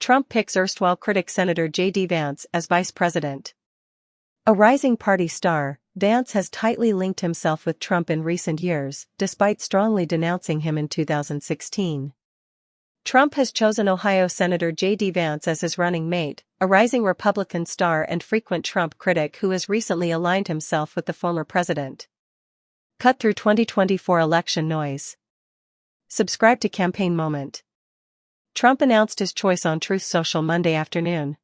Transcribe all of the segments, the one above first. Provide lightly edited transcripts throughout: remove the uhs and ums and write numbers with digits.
Trump picks erstwhile critic Senator J D Vance as vice president. A rising party star, Vance has tightly linked himself with Trump in recent years, despite strongly denouncing him in 2016. Trump has chosen Ohio Senator J D Vance as his running mate, a rising Republican star and frequent Trump critic who has recently aligned himself with the former president. Cut through 2024 election noise. Subscribe to Campaign Moment. Trump announced his choice on Truth Social Monday afternoon.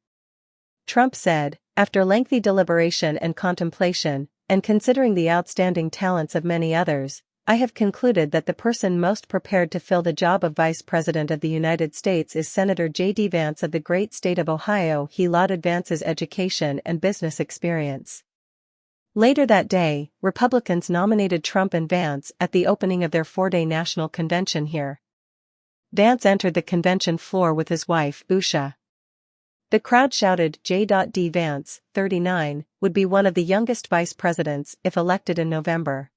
Trump said, "After lengthy deliberation and contemplation, and considering the outstanding talents of many others, I have concluded that the person most prepared to fill the job of Vice President of the United States is Senator J D Vance of the great state of Ohio." He lauded Vance's education and business experience. Later that day, Republicans nominated Trump and Vance at the opening of their four-day national convention here. Vance entered the convention floor with his wife, Usha. The crowd shouted J D Vance, 39, would be one of the youngest vice presidents if elected in November.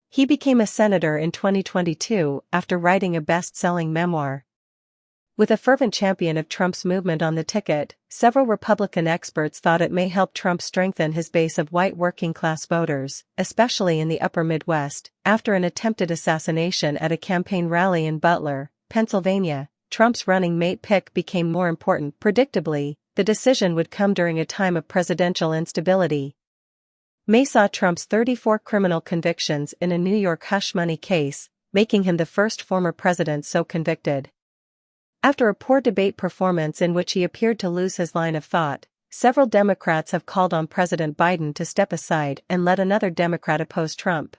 He became a senator in 2022 after writing a best-selling memoir. With a fervent champion of Trump's movement on the ticket, several Republican experts thought it may help Trump strengthen his base of white working-class voters, especially in the upper Midwest. After an attempted assassination at a campaign rally in Butler, Pennsylvania, Trump's running mate pick became more important. Predictably, the decision would come during a time of presidential instability. May saw Trump's 34 criminal convictions in a New York hush money case, making him the first former president so convicted. After a poor debate performance in which he appeared to lose his line of thought, several Democrats have called on President Biden to step aside and let another Democrat oppose Trump.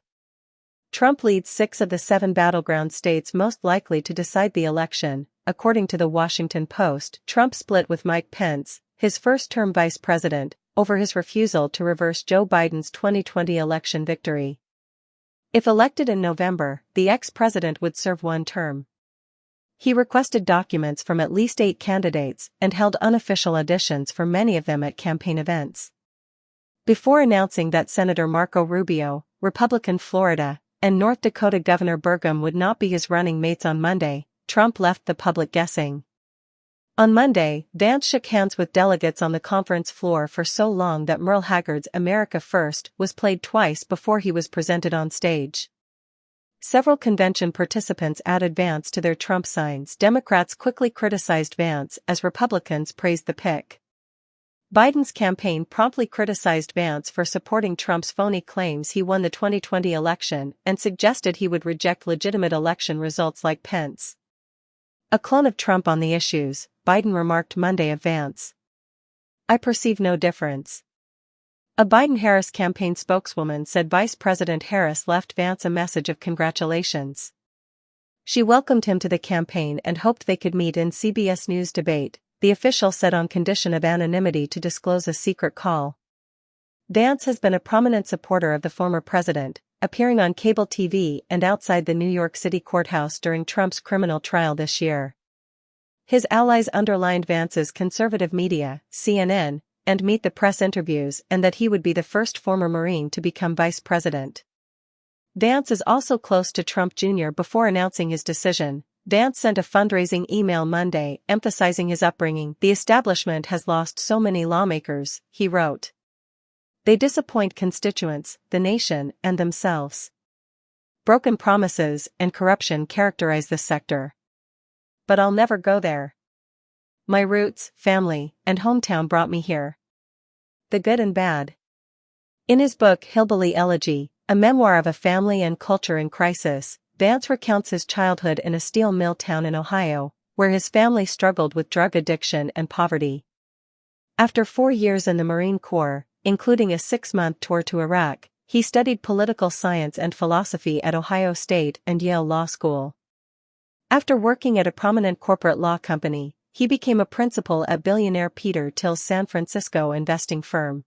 Trump leads 6 of the 7 battleground states most likely to decide the election. According to the Washington Post, Trump split with Mike Pence, his first-term vice president, over his refusal to reverse Joe Biden's 2020 election victory. If elected in November, the ex-president would serve one term. He requested documents from at least 8 candidates and held unofficial auditions for many of them at campaign events. Before announcing that Senator Marco Rubio, Republican Florida, and North Dakota Governor Burgum would not be his running mates on Monday, Trump left the public guessing. On Monday, Vance shook hands with delegates on the conference floor for so long that Merle Haggard's America First was played twice before he was presented on stage. Several convention participants added Vance to their Trump signs. Democrats quickly criticized Vance as Republicans praised the pick. Biden's campaign promptly criticized Vance for supporting Trump's phony claims he won the 2020 election and suggested he would reject legitimate election results like Pence. A clone of Trump on the issues, Biden remarked Monday of Vance. "I perceive no difference." A Biden-Harris campaign spokeswoman said Vice President Harris left Vance a message of congratulations. She welcomed him to the campaign and hoped they could meet in CBS News debate, the official said on condition of anonymity to disclose a secret call. Vance has been a prominent supporter of the former president, appearing on cable TV and outside the New York City courthouse during Trump's criminal trial this year. His allies underlined Vance's conservative media, CNN, and Meet the Press interviews and that he would be the first former Marine to become vice president. Vance is also close to Trump Jr. Before announcing his decision, Vance sent a fundraising email Monday emphasizing his upbringing. "The establishment has lost so many lawmakers," he wrote. "They disappoint constituents, the nation, and themselves. Broken promises and corruption characterize this sector. But I'll never go there. My roots, family, and hometown brought me here. The good and bad." In his book Hillbilly Elegy, a memoir of a family and culture in crisis, Vance recounts his childhood in a steel mill town in Ohio, where his family struggled with drug addiction and poverty. After 4 years in the Marine Corps, including a 6-month tour to Iraq, he studied political science and philosophy at Ohio State and Yale Law School. After working at a prominent corporate law company, he became a principal at billionaire Peter Thiel's San Francisco investing firm.